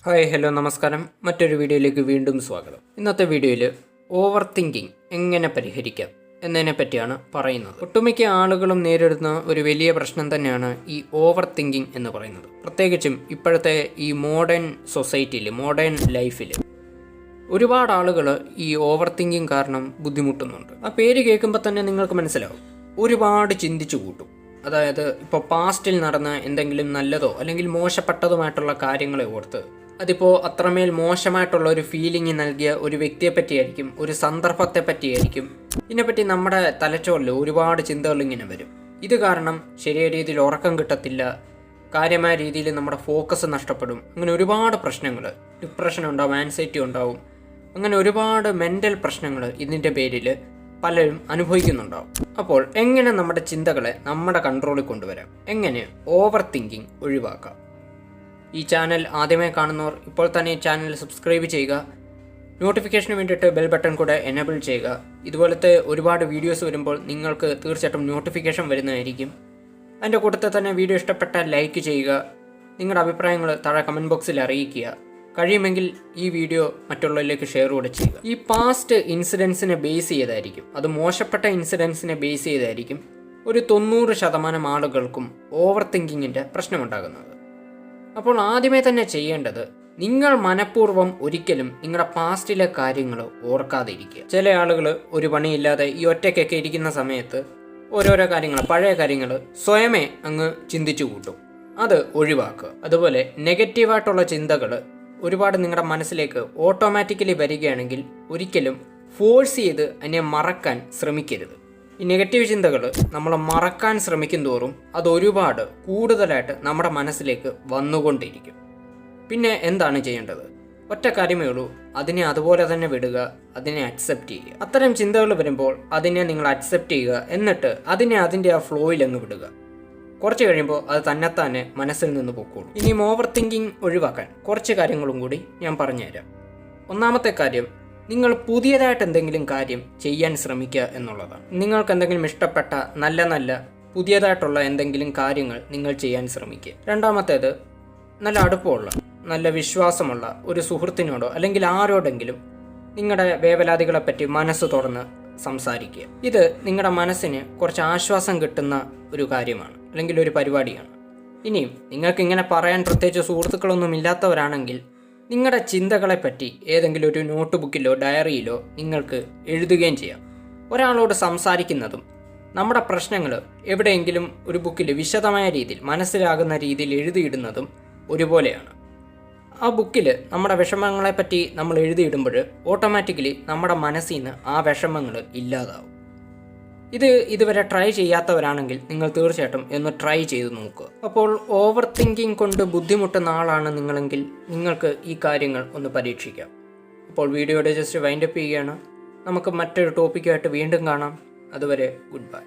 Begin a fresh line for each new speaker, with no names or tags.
Hi hello നമസ്കാരം. മറ്റൊരു വീഡിയോയിലേക്ക് വീണ്ടും സ്വാഗതം. ഇന്നത്തെ വീഡിയോയിൽ ഓവർ തിങ്കിങ് എങ്ങനെ പരിഹരിക്കാം എന്നതിനെ പറ്റിയാണ് പറയുന്നത്. ഒട്ടുമിക്ക ആളുകളും നേരിടുന്ന ഒരു വലിയ പ്രശ്നം തന്നെയാണ് ഈ ഓവർ തിങ്കിങ് എന്ന് പറയുന്നത്. പ്രത്യേകിച്ചും ഇപ്പോഴത്തെ ഈ മോഡേൺ സൊസൈറ്റിയിൽ, മോഡേൺ ലൈഫിൽ ഒരുപാട് ആളുകൾ ഈ ഓവർ തിങ്കിങ് കാരണം ബുദ്ധിമുട്ടുന്നുണ്ട്. ആ പേര് കേൾക്കുമ്പോൾ തന്നെ നിങ്ങൾക്ക് മനസ്സിലാവും, ഒരുപാട് ചിന്തിച്ചു കൂട്ടും. അതായത് ഇപ്പോൾ പാസ്റ്റിൽ നടന്ന എന്തെങ്കിലും നല്ലതോ അല്ലെങ്കിൽ മോശപ്പെട്ടതുമായിട്ടുള്ള കാര്യങ്ങളെ ഓർത്ത് അതിപ്പോൾ അത്രമേൽ മോശമായിട്ടുള്ള ഒരു ഫീലിംഗ് നൽകിയ ഒരു വ്യക്തിയെ പറ്റിയായിരിക്കും, ഒരു സന്ദർഭത്തെ പറ്റിയായിരിക്കും. ഇതിനെപ്പറ്റി നമ്മുടെ തലച്ചോറിൽ ഒരുപാട് ചിന്തകൾ ഇങ്ങനെ വരും. ഇത് കാരണം ശരിയായ രീതിയിൽ ഉറക്കം കിട്ടത്തില്ല, കാര്യമായ രീതിയിൽ നമ്മുടെ ഫോക്കസ് നഷ്ടപ്പെടും. അങ്ങനെ ഒരുപാട് പ്രശ്നങ്ങൾ, ഡിപ്രഷൻ ഉണ്ടാവും, ആൻസൈറ്റി ഉണ്ടാവും. അങ്ങനെ ഒരുപാട് മെൻ്റൽ പ്രശ്നങ്ങൾ ഇതിൻ്റെ പേരിൽ പലരും അനുഭവിക്കുന്നുണ്ടാവും. അപ്പോൾ എങ്ങനെ നമ്മുടെ ചിന്തകളെ നമ്മുടെ കൺട്രോളിൽ കൊണ്ടുവരാം, എങ്ങനെ ഓവർ തിങ്കിങ് ഒഴിവാക്കാം? ഈ ചാനൽ ആദ്യമായി കാണുന്നവർ ഇപ്പോൾ തന്നെ ഈ ചാനൽ സബ്സ്ക്രൈബ് ചെയ്യുക, നോട്ടിഫിക്കേഷന് വേണ്ടിയിട്ട് ബെൽ ബട്ടൺ കൂടെ എനേബിൾ ചെയ്യുക. ഇതുപോലത്തെ ഒരുപാട് വീഡിയോസ് വരുമ്പോൾ നിങ്ങൾക്ക് തീർച്ചയായിട്ടും നോട്ടിഫിക്കേഷൻ വരുന്നതായിരിക്കും. അതിൻ്റെ കൂട്ടത്തിൽ തന്നെ വീഡിയോ ഇഷ്ടപ്പെട്ടാൽ ലൈക്ക് ചെയ്യുക, നിങ്ങളുടെ അഭിപ്രായങ്ങൾ താഴെ കമൻറ്റ് ബോക്സിൽ അറിയിക്കുക. കഴിയുമെങ്കിൽ ഈ വീഡിയോ മറ്റുള്ളവരിലേക്ക് ഷെയർ കൂടെ ചെയ്യുക. ഈ പാസ്റ്റ് ഇൻസിഡൻസിനെ ബേസ് ചെയ്തായിരിക്കും, അത് മോശപ്പെട്ട ഇൻസിഡൻസിനെ ബേസ് ചെയ്തായിരിക്കും ഒരു 90% ആളുകൾക്കും ഓവർ തിങ്കിങ്ങിൻ്റെ പ്രശ്നമുണ്ടാകുന്നത്. അപ്പോൾ ആദ്യമേ തന്നെ ചെയ്യേണ്ടത്, നിങ്ങൾ മനഃപൂർവ്വം ഒരിക്കലും നിങ്ങളുടെ പാസ്റ്റിലെ കാര്യങ്ങൾ ഓർക്കാതെ ഇരിക്കുക. ചില ആളുകൾ ഒരു പണിയില്ലാതെ ഈ ഒറ്റയ്ക്കൊക്കെ ഇരിക്കുന്ന സമയത്ത് ഓരോരോ കാര്യങ്ങൾ, പഴയ കാര്യങ്ങൾ സ്വയമേ അങ്ങ് ചിന്തിച്ചു കൂട്ടും. അത് ഒഴിവാക്കുക. അതുപോലെ നെഗറ്റീവായിട്ടുള്ള ചിന്തകൾ ഒരുപാട് നിങ്ങളുടെ മനസ്സിലേക്ക് ഓട്ടോമാറ്റിക്കലി വരികയാണെങ്കിൽ ഒരിക്കലും ഫോഴ്സ് ചെയ്ത് അതിനെ മറക്കാൻ ശ്രമിക്കരുത്. ഈ നെഗറ്റീവ് ചിന്തകൾ നമ്മൾ മറക്കാൻ ശ്രമിക്കും തോറും അത് ഒരുപാട് കൂടുതലായിട്ട് നമ്മുടെ മനസ്സിലേക്ക് വന്നുകൊണ്ടിരിക്കും. പിന്നെ എന്താണ് ചെയ്യേണ്ടത്? ഒറ്റ കാര്യമേ ഉള്ളൂ, അതിനെ അതുപോലെ തന്നെ വിടുക, അതിനെ അക്സെപ്റ്റ് ചെയ്യുക. അത്തരം ചിന്തകൾ വരുമ്പോൾ അതിനെ നിങ്ങൾ അക്സെപ്റ്റ് ചെയ്യുക, എന്നിട്ട് അതിനെ അതിൻ്റെ ആ ഫ്ലോയിൽ അങ്ങ് വിടുക. കുറച്ച് കഴിയുമ്പോൾ അത് തന്നെത്താനെ മനസ്സിൽ നിന്ന് പൊക്കോളൂ. ഇനിയും ഓവർ തിങ്കിങ് ഒഴിവാക്കാൻ കുറച്ച് കാര്യങ്ങളും കൂടി ഞാൻ പറഞ്ഞുതരാം. ഒന്നാമത്തെ കാര്യം, നിങ്ങൾ പുതിയതായിട്ട് എന്തെങ്കിലും കാര്യം ചെയ്യാൻ ശ്രമിക്കുക എന്നുള്ളതാണ്. നിങ്ങൾക്ക് എന്തെങ്കിലും ഇഷ്ടപ്പെട്ട നല്ല പുതിയതായിട്ടുള്ള എന്തെങ്കിലും കാര്യങ്ങൾ നിങ്ങൾ ചെയ്യാൻ ശ്രമിക്കുക. രണ്ടാമത്തേത്, നല്ല അടുപ്പമുള്ള, നല്ല വിശ്വാസമുള്ള ഒരു സുഹൃത്തിനോടോ അല്ലെങ്കിൽ ആരോടെങ്കിലും നിങ്ങളുടെ വേവലാതികളെപ്പറ്റി മനസ്സ് തുറന്ന് സംസാരിക്കുക. ഇത് നിങ്ങളുടെ മനസ്സിന് കുറച്ച് ആശ്വാസം കിട്ടുന്ന ഒരു കാര്യമാണ്, അല്ലെങ്കിൽ ഒരു പരിപാടിയാണ്. ഇനിയും നിങ്ങൾക്ക് ഇങ്ങനെ പറയാൻ പ്രത്യേകിച്ച് സുഹൃത്തുക്കളൊന്നും ഇല്ലാത്തവരാണെങ്കിൽ നിങ്ങളുടെ ചിന്തകളെപ്പറ്റി ഏതെങ്കിലും ഒരു നോട്ട് ബുക്കിലോ ഡയറിയിലോ നിങ്ങൾക്ക് എഴുതുകയും ചെയ്യാം. ഒരാളോട് സംസാരിക്കുന്നതും നമ്മുടെ പ്രശ്നങ്ങൾ എവിടെയെങ്കിലും ഒരു ബുക്കിൽ വിശദമായ രീതിയിൽ മനസ്സിലാകുന്ന രീതിയിൽ എഴുതിയിടുന്നതും ഒരുപോലെയാണ്. ആ ബുക്കിൽ നമ്മുടെ വിഷമങ്ങളെപ്പറ്റി നമ്മൾ എഴുതിയിടുമ്പോൾ ഓട്ടോമാറ്റിക്കലി നമ്മുടെ മനസ്സിൽ നിന്ന് ആ വിഷമങ്ങൾ ഇല്ലാതാവും. ഇതുവരെ ട്രൈ ചെയ്യാത്തവരാണെങ്കിൽ നിങ്ങൾ തീർച്ചയായിട്ടും ഒന്ന് ട്രൈ ചെയ്ത് നോക്കുക. അപ്പോൾ ഓവർ തിങ്കിങ് കൊണ്ട് ബുദ്ധിമുട്ടുന്ന ആളാണ് നിങ്ങളെങ്കിൽ നിങ്ങൾക്ക് ഈ കാര്യങ്ങൾ ഒന്ന് പരീക്ഷിക്കാം. അപ്പോൾ വീഡിയോയുടെ ജസ്റ്റ് വൈൻഡപ്പ് ചെയ്യുകയാണ്. നമുക്ക് മറ്റൊരു ടോപ്പിക്കുമായിട്ട് വീണ്ടും കാണാം. അതുവരെ ഗുഡ് ബൈ.